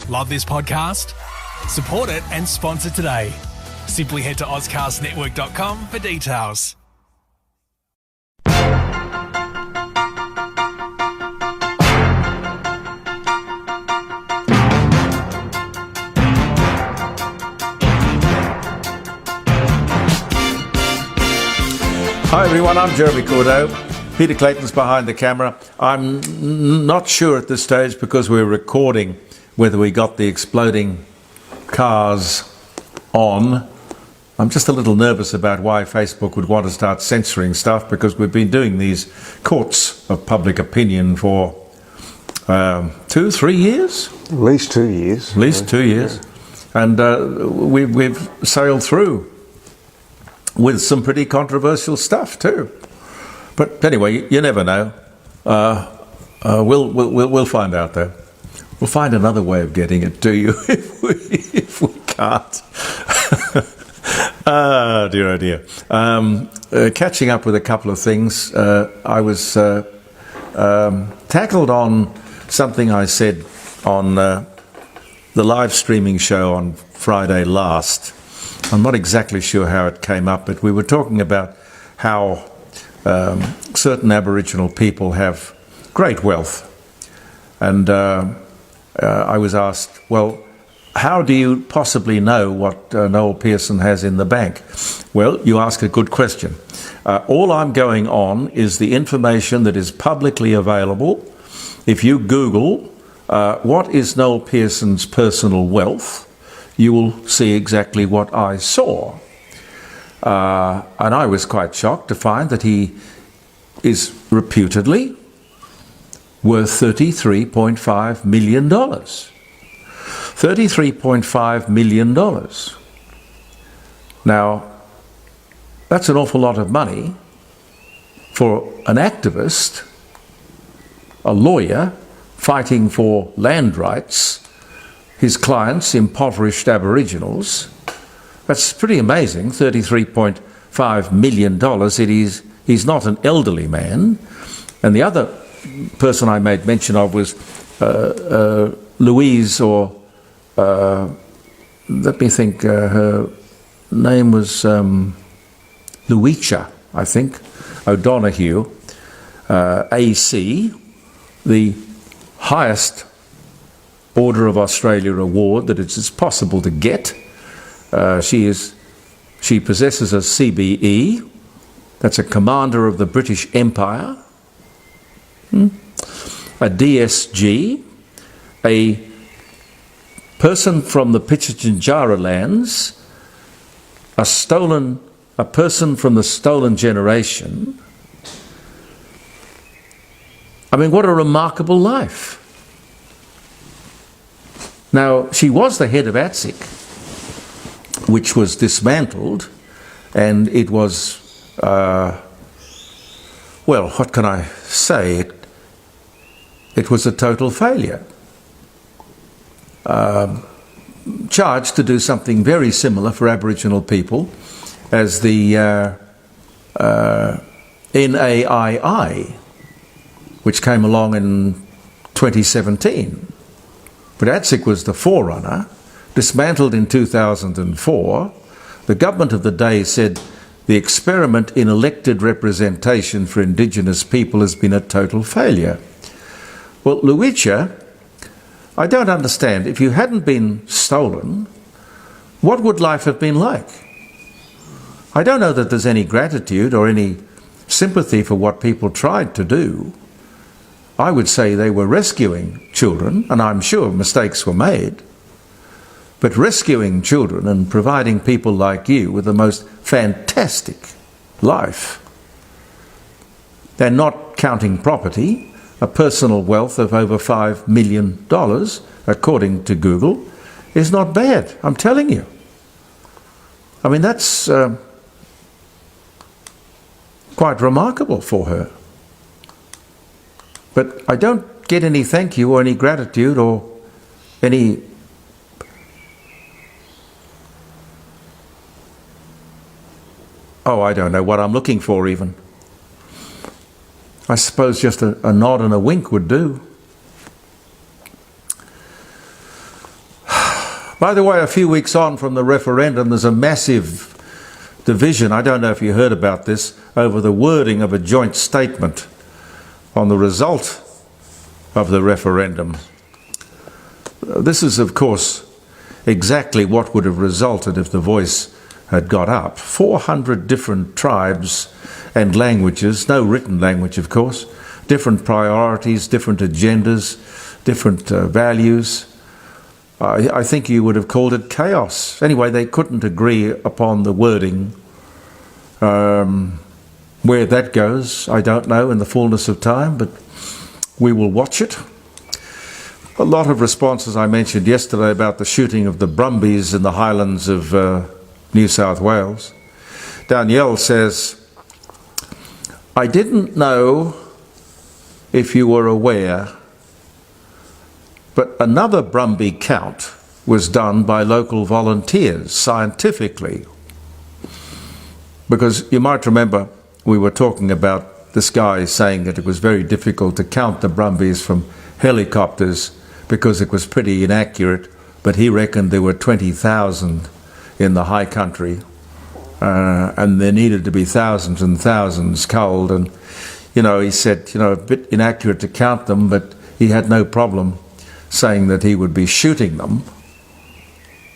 Love this podcast? Support it and sponsor today. Simply head to ozcastnetwork.com for details. Hi everyone, I'm Jeremy Cordeaux. Peter Clayton's behind the camera. I'm not sure at this stage because we're recording whether we got the exploding cars on. I'm just a little nervous about why Facebook would want to start censoring stuff, because we've been doing these courts of public opinion for 2-3 years? At least 2 years. At least 2 years. Yeah. And we've sailed through with some pretty controversial stuff too. But anyway, you never know. We'll find out though. We'll find another way of getting it to you if we can't. Oh dear. Catching up with a couple of things. I was tackled on something I said on the live streaming show on Friday last. I'm not exactly sure how it came up, but we were talking about how certain Aboriginal people have great wealth. And I was asked, well, how do you possibly know what Noel Pearson has in the bank? Well, you ask a good question. All I'm going on is the information that is publicly available. If you Google what is Noel Pearson's personal wealth, you will see exactly what I saw. And I was quite shocked to find that he is reputedly worth $33.5 million. $33.5 million. Now, that's an awful lot of money for an activist, a lawyer fighting for land rights, his clients, impoverished Aboriginals. That's pretty amazing, $33.5 million. He's not an elderly man. And the other person I made mention of was Louise, or let me think, her name was Louisa, I think, O'Donoghue, AC, the highest Order of Australia award that it's possible to get. She possesses a CBE, that's a Commander of the British Empire, a DSG, a person from the Pitjantjatjara lands, a person from the stolen generation. I mean, what a remarkable life. Now, she was the head of ATSIC, which was dismantled, and it was, well, what can I say? It was a total failure. Charged to do something very similar for Aboriginal people as the NAII, which came along in 2017. But ATSIC was the forerunner, dismantled in 2004. The government of the day said the experiment in elected representation for Indigenous people has been a total failure. Well, Luicha, I don't understand. If you hadn't been stolen, what would life have been like? I don't know that there's any gratitude or any sympathy for what people tried to do. I would say they were rescuing children, and I'm sure mistakes were made. But rescuing children and providing people like you with the most fantastic life, they're not counting property, a personal wealth of over $5 million, according to Google, is not bad, I'm telling you. I mean, that's quite remarkable for her. But I don't get any thank you or any gratitude or any I don't know what I'm looking for even. I suppose just a nod and a wink would do. By the way, a few weeks on from the referendum, there's a massive division, I don't know if you heard about this, over the wording of a joint statement on the result of the referendum. This is, of course, exactly what would have resulted if the Voice had got up. 400 different tribes and languages, no written language, of course, different priorities, different agendas, different values. I think you would have called it chaos. Anyway, they couldn't agree upon the wording. Where that goes, I don't know in the fullness of time, but we will watch it. A lot of responses I mentioned yesterday about the shooting of the Brumbies in the highlands of New South Wales. Danielle says, I didn't know if you were aware, but another Brumby count was done by local volunteers scientifically. Because you might remember we were talking about this guy saying that it was very difficult to count the Brumbies from helicopters because it was pretty inaccurate, but he reckoned there were 20,000 in the high country, and there needed to be thousands and thousands culled. And, he said, a bit inaccurate to count them, but he had no problem saying that he would be shooting them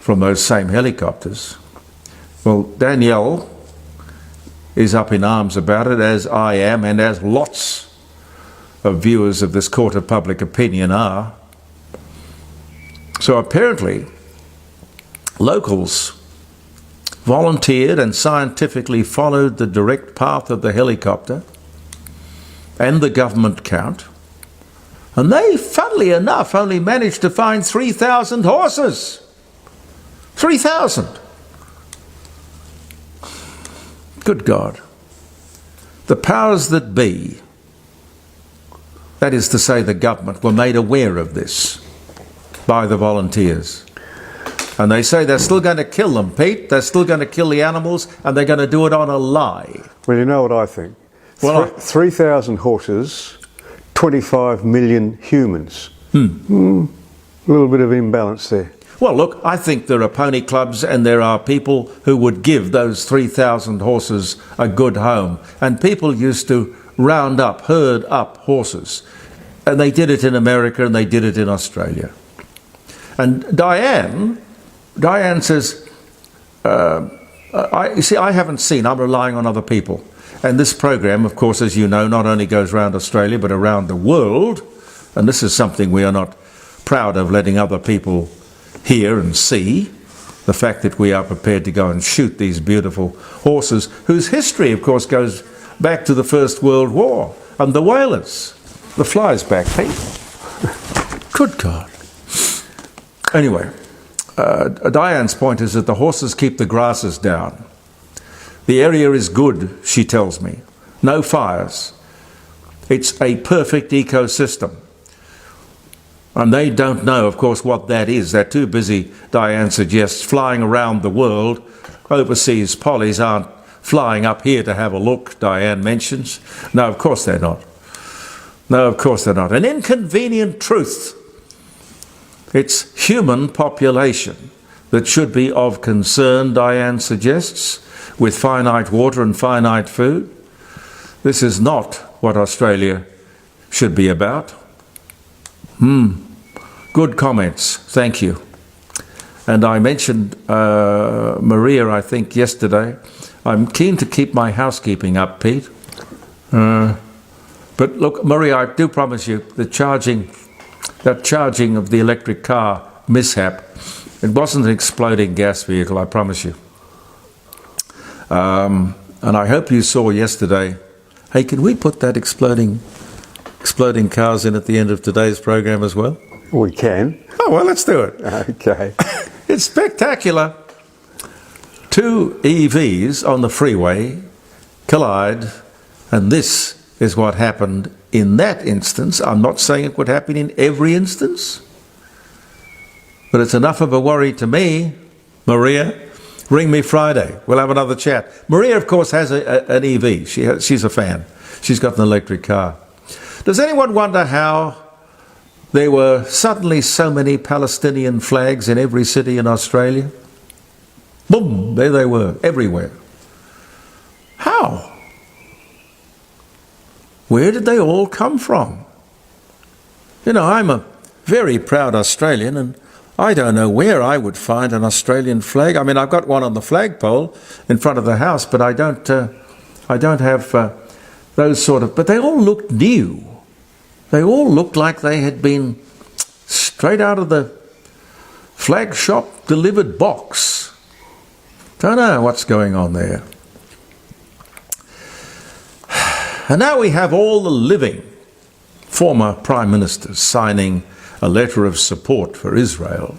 from those same helicopters. Well, Danielle is up in arms about it, as I am, and as lots of viewers of this court of public opinion are. So apparently, locals volunteered and scientifically followed the direct path of the helicopter and the government count, and they, funnily enough, only managed to find 3,000 horses. 3,000! Good God. The powers that be, that is to say the government, were made aware of this by the volunteers. And they say they're still going to kill them, Pete. They're still going to kill the animals, and they're going to do it on a lie. Well, you know what I think? Well, 3,000 horses, 25 million humans. A little bit of imbalance there. Well, look, I think there are pony clubs and there are people who would give those 3,000 horses a good home. And people used to herd up horses. And they did it in America and they did it in Australia. And Diane says, I haven't seen, I'm relying on other people. And this program, of course, as you know, not only goes around Australia, but around the world. And this is something we are not proud of, letting other people hear and see, the fact that we are prepared to go and shoot these beautiful horses, whose history, of course, goes back to the First World War and the whalers. The fly's back, Pete. Good God. Anyway, Diane's point is that the horses keep the grasses down. The area is good, she tells me. No fires. It's a perfect ecosystem. And they don't know, of course, what that is. They're too busy, Diane suggests, flying around the world. Overseas pollies aren't flying up here to have a look, Diane mentions. No, of course they're not. No, of course they're not. An inconvenient truth. It's human population that should be of concern, Diane suggests, with finite water and finite food. This is not what Australia should be about. Good comments, thank you. And I mentioned Maria, I think, yesterday. I'm keen to keep my housekeeping up, Pete. But look, Maria, I do promise you, that charging of the electric car mishap, it wasn't an exploding gas vehicle, I promise you. And I hope you saw yesterday, hey, can we put that exploding cars in at the end of today's program as well? We can. Oh, well, let's do it. Okay. It's spectacular. Two EVs on the freeway collide, and this is what happened in that instance. I'm not saying it would happen in every instance, but it's enough of a worry to me. Maria, ring me Friday. We'll have another chat. Maria, of course, has an EV. She's a fan. She's got an electric car. Does anyone wonder how there were suddenly so many Palestinian flags in every city in Australia? Boom, there they were, everywhere. How? Where did they all come from? You know, I'm a very proud Australian, and I don't know where I would find an Australian flag. I mean, I've got one on the flagpole in front of the house, but I don't have those sort of... But they all looked new. They all looked like they had been straight out of the flag shop delivered box. Don't know what's going on there. And now we have all the living former prime ministers signing a letter of support for Israel.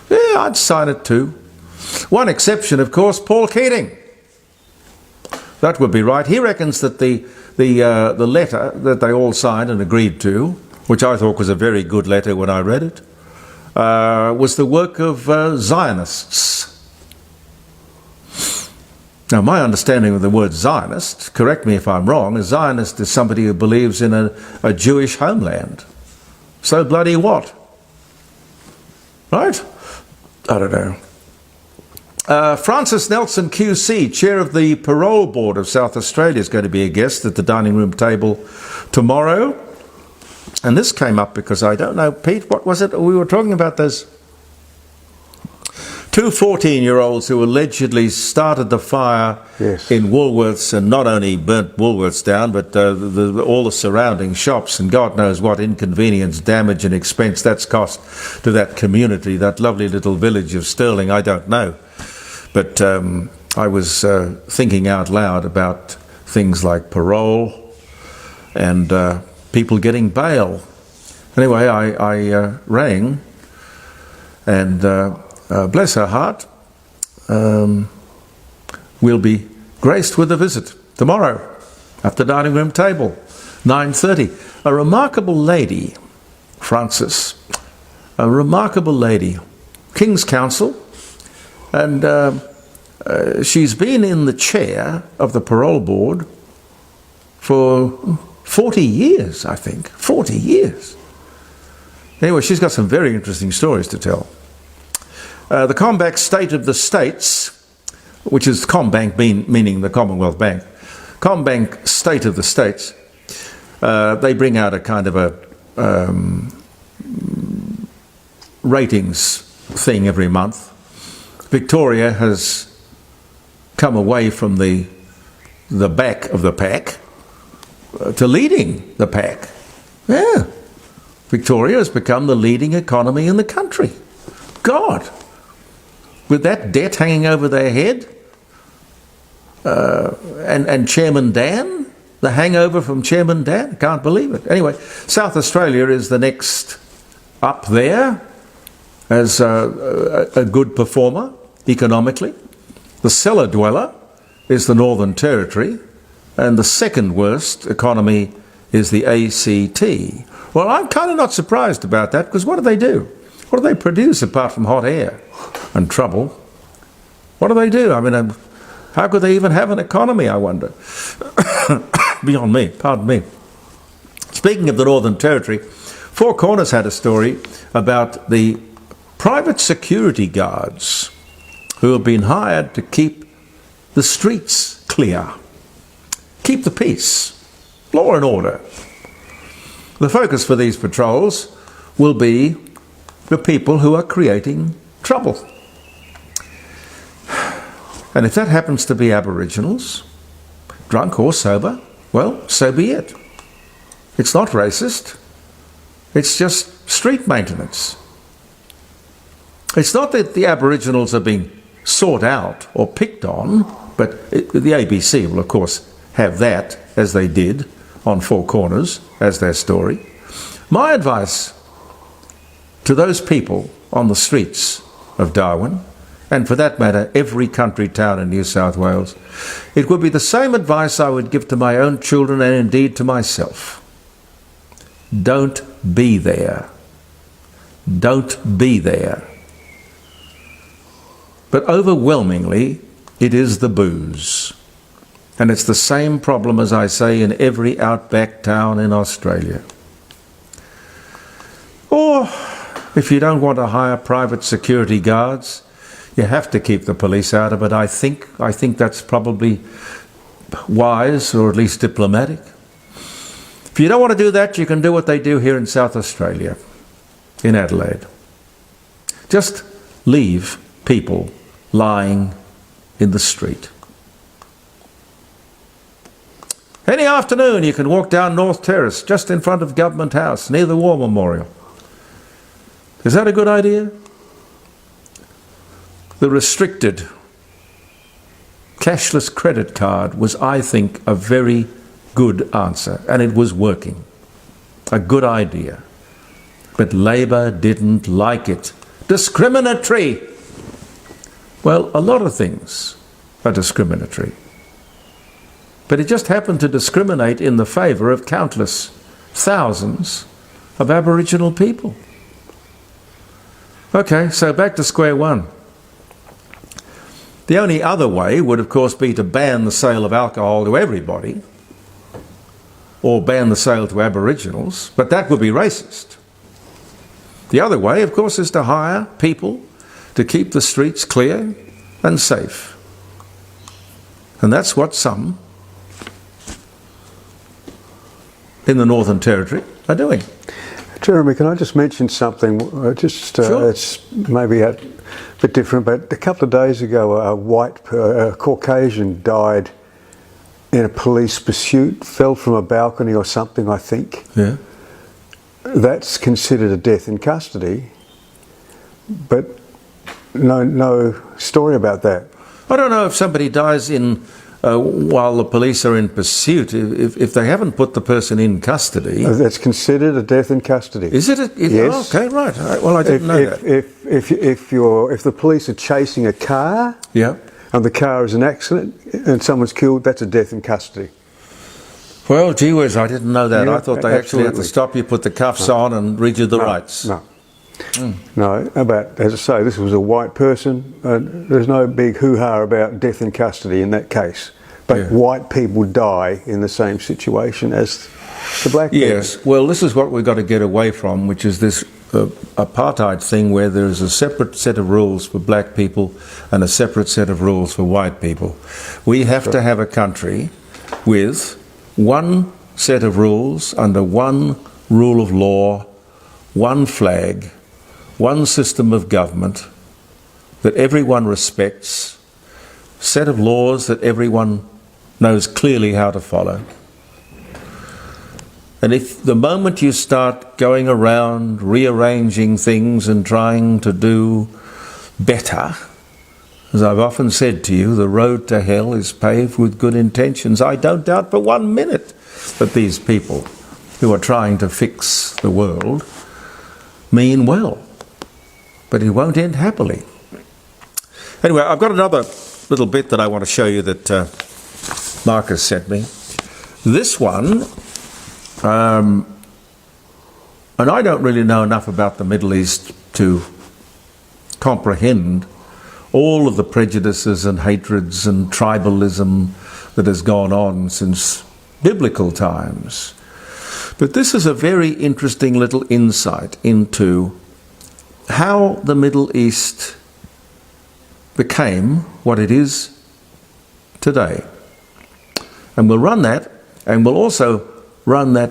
Yeah, I'd sign it too. One exception, of course, Paul Keating. That would be right. He reckons that the letter that they all signed and agreed to, which I thought was a very good letter when I read it, was the work of Zionists. Now, my understanding of the word Zionist, correct me if I'm wrong, a Zionist is somebody who believes in a Jewish homeland. So bloody what? Right? I don't know. Francis Nelson QC, chair of the Parole Board of South Australia, is going to be a guest at the dining room table tomorrow. And this came up because I don't know, Pete, what was it? We were talking about those two 14-year-olds who allegedly started the fire in Woolworths, and not only burnt Woolworths down, but all the surrounding shops, and God knows what inconvenience, damage and expense that's cost to that community, that lovely little village of Stirling, I don't know. But I was thinking out loud about things like parole and people getting bail. Anyway, I rang, and bless her heart, we'll be graced with a visit tomorrow at the dining room table, 9:30. A remarkable lady, Frances, a remarkable lady, King's Counsel, and she's been in the chair of the parole board for 40 years, I think. 40 years. Anyway, she's got some very interesting stories to tell. The CommBank State of the States, which is CommBank meaning the Commonwealth Bank, CommBank State of the States, they bring out a kind of a ratings thing every month. Victoria has come away from the back of the pack to leading the pack. Yeah. Victoria has become the leading economy in the country. God! With that debt hanging over their head, and Chairman Dan, the hangover from Chairman Dan, can't believe it. Anyway, South Australia is the next up there as a good performer economically. The cellar dweller is the Northern Territory, and the second worst economy is the ACT. Well, I'm kind of not surprised about that, because what do they do? What do they produce apart from hot air and trouble? What do they do? I mean, how could they even have an economy, I wonder? Beyond me, pardon me. Speaking of the Northern Territory, Four Corners had a story about the private security guards who have been hired to keep the streets clear, keep the peace, law and order. The focus for these patrols will be the people who are creating trouble. And if that happens to be Aboriginals, drunk or sober, well, so be it. It's not racist. It's just street maintenance. It's not that the Aboriginals are being sought out or picked on, but the ABC will, of course, have that, as they did on Four Corners, as their story. My advice to those people on the streets of Darwin, and for that matter, every country town in New South Wales, it would be the same advice I would give to my own children and indeed to myself. Don't be there. Don't be there. But overwhelmingly, it is the booze. And it's the same problem, as I say, in every outback town in Australia. Or if you don't want to hire private security guards, you have to keep the police out of it. I think that's probably wise, or at least diplomatic. If you don't want to do that, you can do what they do here in South Australia, in Adelaide. Just leave people lying in the street. Any afternoon you can walk down North Terrace, just in front of Government House, near the War Memorial. Is that a good idea? The restricted cashless credit card was, I think, a very good answer, and it was working. A good idea. But Labor didn't like it. Discriminatory. Well, a lot of things are discriminatory. But it just happened to discriminate in the favour of countless thousands of Aboriginal people. Okay, so back to square one. The only other way would, of course, be to ban the sale of alcohol to everybody, or ban the sale to Aboriginals, but that would be racist. The other way, of course, is to hire people to keep the streets clear and safe. And that's what some in the Northern Territory are doing. Jeremy, can I just mention something? Sure. It's maybe a bit different, but a couple of days ago a Caucasian died in a police pursuit, fell from a balcony or something, I think. Yeah. That's considered a death in custody, but no story about that. I don't know if somebody dies while the police are in pursuit, if they haven't put the person in custody. That's considered a death in custody. Is it? Yes. Oh, okay, right. Well, I didn't know that. If the police are chasing a car, Yeah. and the car is an accident and someone's killed, that's a death in custody. Well, gee whiz, I didn't know that. Yeah, I thought they actually had to absolutely. stop you, put the cuffs on and read you the rights. No. No, as I say, this was a white person. There's no big hoo-ha about death in custody in that case. But Yeah. white people die in the same situation as the black people. Yes, well, this is what we've got to get away from, which is this apartheid thing where there is a separate set of rules for black people and a separate set of rules for white people. We have to have a country with one set of rules under one rule of law, one flag, one system of government that everyone respects, set of laws that everyone knows clearly how to follow. And if the moment you start going around rearranging things and trying to do better, as I've often said to you, the road to hell is paved with good intentions. I don't doubt for 1 minute that these people who are trying to fix the world mean well, but it won't end happily. Anyway, I've got another little bit that I want to show you that Marcus sent me. This one, and I don't really know enough about the Middle East to comprehend all of the prejudices and hatreds and tribalism that has gone on since biblical times. But this is a very interesting little insight into how the Middle East became what it is today. And we'll run that, and we'll also run that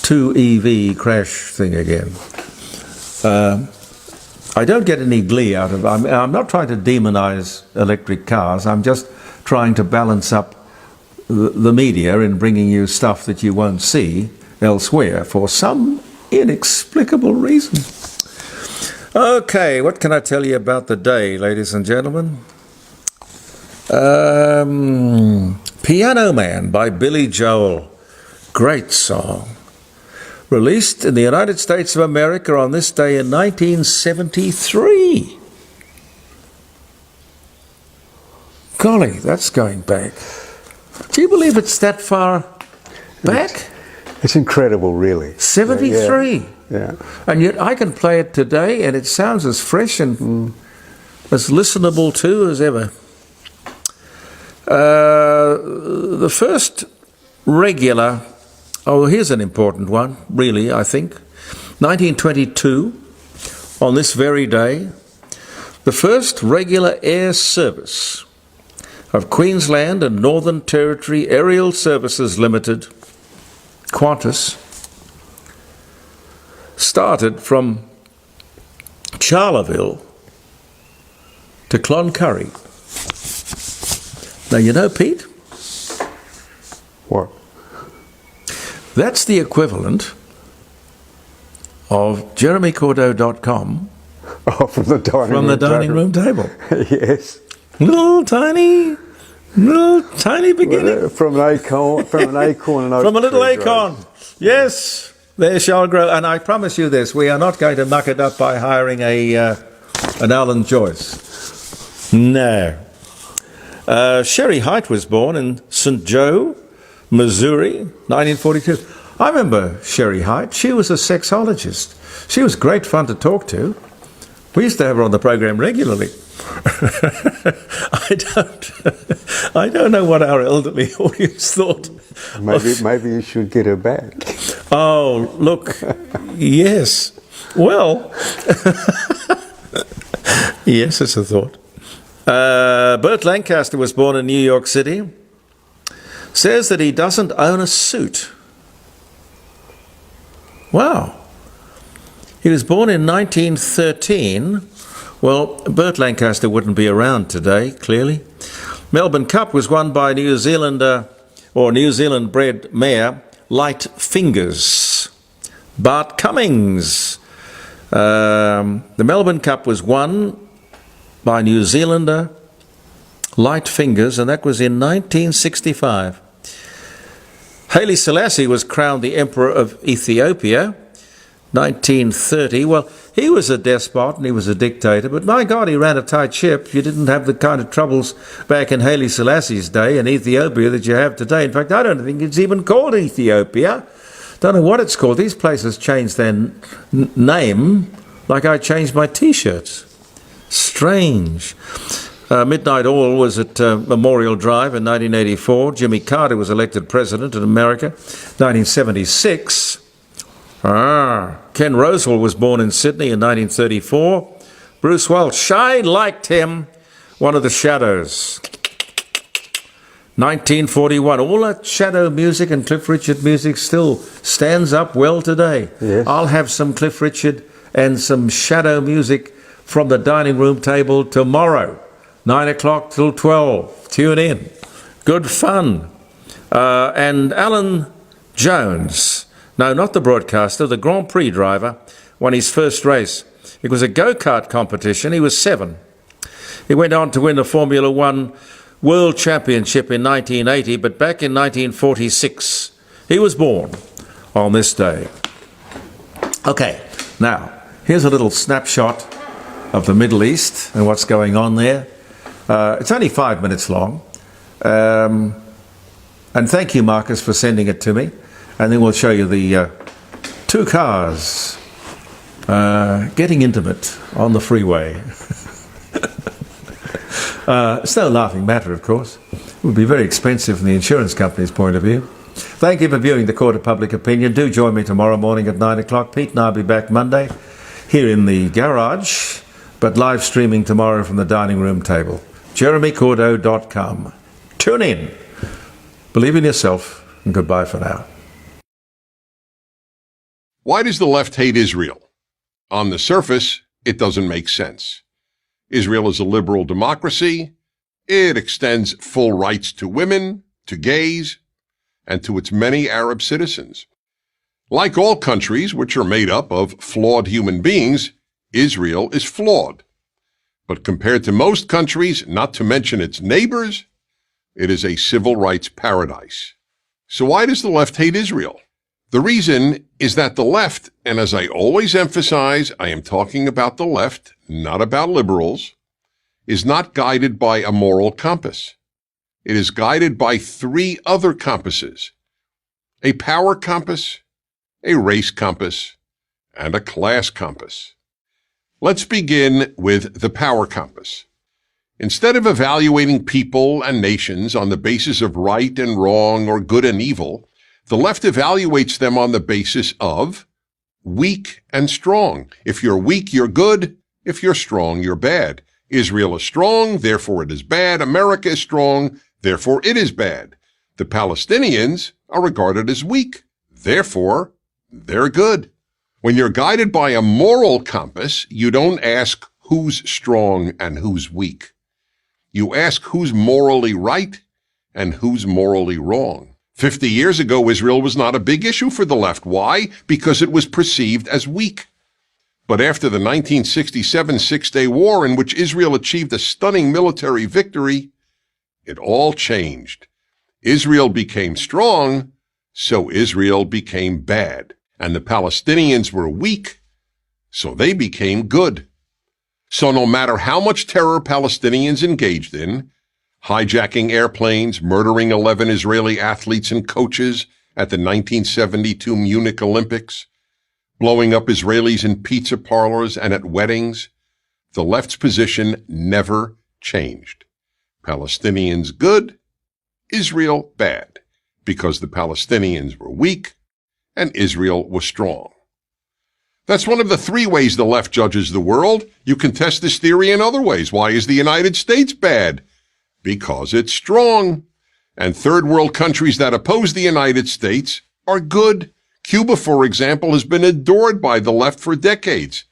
2EV crash thing again. I don't get any glee out of it. I'm not trying to demonise electric cars. I'm just trying to balance up the media in bringing you stuff that you won't see elsewhere for some inexplicable reason. Okay, what can I tell you about the day, ladies and gentlemen? Piano Man by Billy Joel. Great song. Released in the United States of America on this day in 1973. Golly, that's going back. Do you believe it's that far back? It's incredible, really. 73. Yeah. And yet I can play it today and it sounds as fresh and as listenable to as ever. The first regular, here's an important one, really, I think. 1922, on this very day, the first regular air service of Queensland and Northern Territory Aerial Services Limited, Qantas, started from Charleville to Cloncurry. Now, you know, Pete? What? That's the equivalent of JeremyCordeaux.com from the dining room table. Yes. Little tiny beginning. From an acorn. From a little acorn. Yes, there shall grow. And I promise you this, we are not going to muck it up by hiring an Alan Joyce. No. Sherry Height was born in St. Joe, Missouri, 1942. I remember Sherry Height. She was a sexologist. She was great fun to talk to. We used to have her on the program regularly. I don't know what our elderly audience thought. Maybe you should get her back. Oh, look, yes. Well, yes, it's a thought. Burt Lancaster was born in New York City. Says that he doesn't own a suit. Wow. He was born in 1913. Well, Burt Lancaster wouldn't be around today, clearly. Melbourne Cup was won by New Zealander, or New Zealand-bred mare, Light Fingers. Bart Cummings. The Melbourne Cup was won by New Zealander, Light Fingers, and that was in 1965. Haile Selassie was crowned the Emperor of Ethiopia, 1930. Well, he was a despot and he was a dictator, but my God, he ran a tight ship. You didn't have the kind of troubles back in Haile Selassie's day in Ethiopia that you have today. In fact, I don't think it's even called Ethiopia. Don't know what it's called. These places changed their name like I changed my T-shirts. Strange. Midnight Oil was at Memorial Drive in 1984. Jimmy Carter was elected president in America, 1976. Ken Rosewell was born in Sydney in 1934. Bruce Welch, I liked him. One of the Shadows. 1941. All that Shadow music and Cliff Richard music still stands up well today. Yes. I'll have some Cliff Richard and some Shadow music from the dining room table tomorrow, 9 o'clock till 12. Tune in. Good fun. And Alan Jones, no, not the broadcaster, the Grand Prix driver, won his first race. It was a go-kart competition. He was 7. He went on to win the Formula One World Championship in 1980, but back in 1946, he was born on this day. Okay, now, here's a little snapshot of the Middle East and what's going on there. It's only 5 minutes long. And thank you, Marcus, for sending it to me. And then we'll show you the 2 cars getting intimate on the freeway. It's no laughing matter, of course. It would be very expensive from the insurance company's point of view. Thank you for viewing the Court of Public Opinion. Do join me tomorrow morning at 9 o'clock. Pete and I'll be back Monday here in the garage, but live streaming tomorrow from the dining room table. JeremyCordeaux.com. Tune in. Believe in yourself, and goodbye for now. Why does the left hate Israel? On the surface, it doesn't make sense. Israel is a liberal democracy. It extends full rights to women, to gays, and to its many Arab citizens. Like all countries which are made up of flawed human beings, Israel is flawed. But compared to most countries, not to mention its neighbors, it is a civil rights paradise. So why does the left hate Israel? The reason is that the left, and as I always emphasize, I am talking about the left, not about liberals, is not guided by a moral compass. It is guided by 3 other compasses: a power compass, a race compass, and a class compass. Let's begin with the power compass. Instead of evaluating people and nations on the basis of right and wrong or good and evil, the left evaluates them on the basis of weak and strong. If you're weak, you're good. If you're strong, you're bad. Israel is strong, therefore it is bad. America is strong, therefore it is bad. The Palestinians are regarded as weak, therefore they're good. When you're guided by a moral compass, you don't ask who's strong and who's weak. You ask who's morally right and who's morally wrong. 50 years ago, Israel was not a big issue for the left. Why? Because it was perceived as weak. But after the 1967 Six-Day War, in which Israel achieved a stunning military victory, it all changed. Israel became strong, so Israel became bad. And the Palestinians were weak, so they became good. So no matter how much terror Palestinians engaged in, hijacking airplanes, murdering 11 Israeli athletes and coaches at the 1972 Munich Olympics, blowing up Israelis in pizza parlors and at weddings, the left's position never changed. Palestinians good, Israel bad, because the Palestinians were weak and Israel was strong. That's one of the three ways the left judges the world. You can test this theory in other ways. Why is the United States bad? Because it's strong. And third world countries that oppose the United States are good. Cuba, for example, has been adored by the left for decades.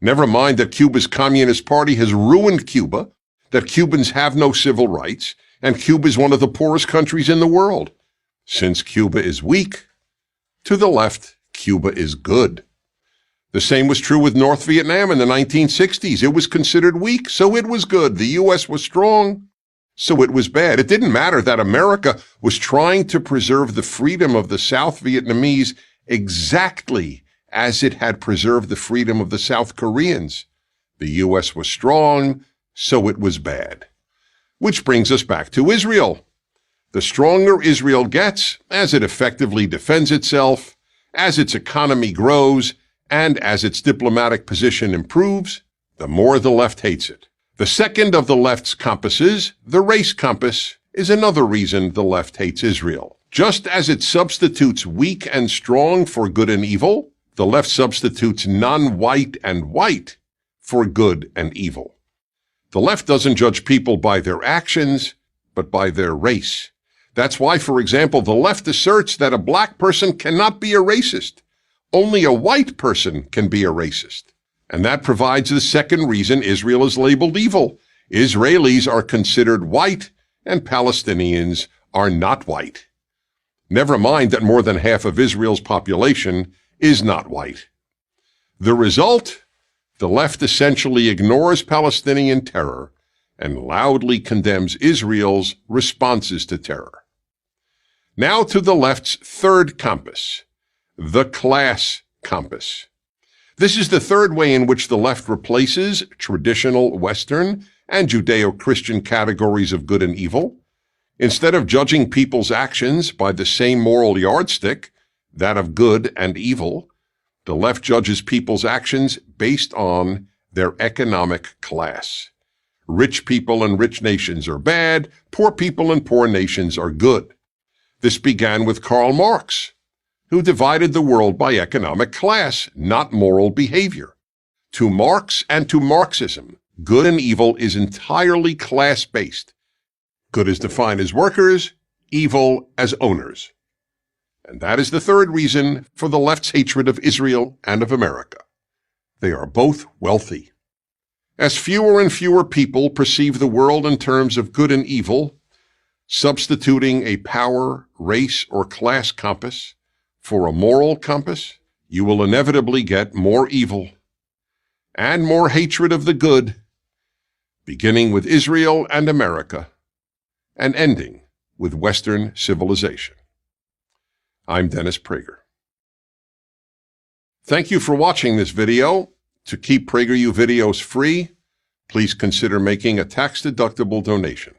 Never mind that Cuba's Communist Party has ruined Cuba, that Cubans have no civil rights, and Cuba is one of the poorest countries in the world. Since Cuba is weak, to the left, Cuba is good. The same was true with North Vietnam in the 1960s. It was considered weak, so it was good. The U.S. was strong, so it was bad. It didn't matter that America was trying to preserve the freedom of the South Vietnamese exactly as it had preserved the freedom of the South Koreans. The U.S. was strong, so it was bad. Which brings us back to Israel. The stronger Israel gets, as it effectively defends itself, as its economy grows, and as its diplomatic position improves, the more the left hates it. The second of the left's compasses, the race compass, is another reason the left hates Israel. Just as it substitutes weak and strong for good and evil, the left substitutes non-white and white for good and evil. The left doesn't judge people by their actions, but by their race. That's why, for example, the left asserts that a black person cannot be a racist. Only a white person can be a racist. And that provides the second reason Israel is labeled evil. Israelis are considered white and Palestinians are not white. Never mind that more than half of Israel's population is not white. The result? The left essentially ignores Palestinian terror and loudly condemns Israel's responses to terror. Now to the left's third compass, the class compass. This is the third way in which the left replaces traditional Western and Judeo-Christian categories of good and evil. Instead of judging people's actions by the same moral yardstick, that of good and evil, the left judges people's actions based on their economic class. Rich people and rich nations are bad, poor people and poor nations are good. This began with Karl Marx, who divided the world by economic class, not moral behavior. To Marx and to Marxism, good and evil is entirely class-based. Good is defined as workers, evil as owners. And that is the third reason for the left's hatred of Israel and of America. They are both wealthy. As fewer and fewer people perceive the world in terms of good and evil, substituting a power, race, or class compass for a moral compass, you will inevitably get more evil and more hatred of the good, beginning with Israel and America and ending with Western civilization. I'm Dennis Prager. Thank you for watching this video. To keep PragerU videos free, please consider making a tax-deductible donation.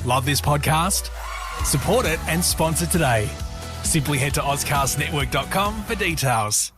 Love this podcast? Support it and sponsor today. Simply head to AuscastNetwork.com for details.